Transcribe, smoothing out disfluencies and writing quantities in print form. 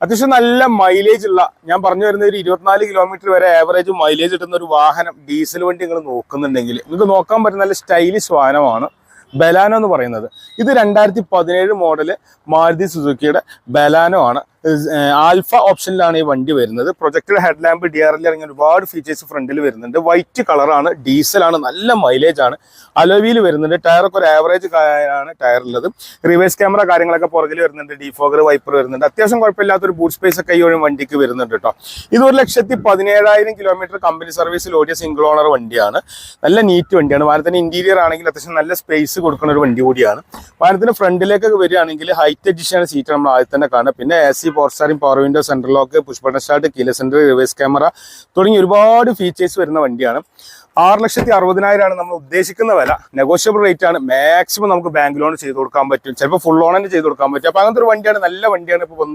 അത്യാവശ്യം നല്ല മൈലേജ് ഉള്ള, ഞാൻ പറഞ്ഞു വരുന്ന ഒരു 24 കിലോമീറ്റർ വരെ ആവറേജ് മൈലേജ് കിട്ടുന്ന ഒരു വാഹനം, ഡീസൽ വണ്ടി നിങ്ങൾ നോക്കുന്നുണ്ടെങ്കിൽ നിങ്ങൾക്ക് നോക്കാൻ പറ്റുന്ന നല്ല സ്റ്റൈലിഷ് വാഹനമാണ് ബലാനോ എന്ന് പറയുന്നത്. ഇത് 2017 മോഡല് മാരുതി സുസുക്കിയുടെ ബലാനോ ആണ്. ആൽഫ ഓപ്ഷനിലാണ് ഈ വണ്ടി വരുന്നത്. പ്രൊജക്ടഡ് ഹെഡ് ലാമ്പ്, DRL ഇറങ്ങിയ ഒരുപാട് ഫീച്ചേഴ്സ് ഫ്രണ്ടിൽ വരുന്നുണ്ട്. വൈറ്റ് കളറാണ്, ഡീസലാണ്, നല്ല മൈലേജ് ആണ്. അലോവിയിൽ വരുന്നുണ്ട്. ടയറൊക്കെ ഒരു ആവറേജ് ആണ് ടയറുള്ളത്. റിവേഴ്സ് ക്യാമറ കാര്യങ്ങളൊക്കെ പുറകിൽ വരുന്നുണ്ട്. ഡിഫോഗർ, വൈപ്പർ വരുന്നുണ്ട്. അത്യാവശ്യം കുഴപ്പമില്ലാത്തൊരു ബൂട്ട് സ്പേസ് ഒക്കെ ഈ ഒരു വണ്ടിക്ക് വരുന്നുണ്ട് കേട്ടോ. ഇത് 1,17,000 കിലോമീറ്റർ കമ്പനി സർവീസിൽ ഓടിയ സിംഗിൾ ഓണർ വണ്ടിയാണ്. നല്ല നീറ്റ് വണ്ടിയാണ്. വാഹനത്തിന് ഇന്റീരിയർ ആണെങ്കിൽ അത്യാവശ്യം നല്ല സ്പേസ് കൊടുക്കുന്ന ഒരു വണ്ടി കൂടിയാണ്. വാഹനത്തിന് ഫ്രണ്ടിലേക്കൊക്കെ വരികയാണെങ്കിൽ ഹൈറ്റ് എഡിഷൻ സീറ്റ് നമ്മൾ ആദ്യം തന്നെ കാണുക. പിന്നെ AC, power steering, power window, central lock, push button start, keyless entry, reverse camera തുടങ്ങി ഒരുപാട് ഫീച്ചേഴ്സ് വരുന്ന വണ്ടിയാണ്. 6,60,000 നമ്മൾ ഉദ്ദേശിക്കുന്ന വില. നെഗോഷ്യബിൾ റേറ്റ് ആണ്. മാക്സിമം നമുക്ക് ബാങ്ക് ലോൺ ചെയ്ത് കൊടുക്കാൻ പറ്റും. ചിലപ്പോൾ ഫുൾ ലോൺ തന്നെ ചെയ്ത് കൊടുക്കാൻ പറ്റും. അപ്പോൾ അങ്ങനത്തെ ഒരു വണ്ടിയാണ്, നല്ല വണ്ടിയാണ്. ഇപ്പോൾ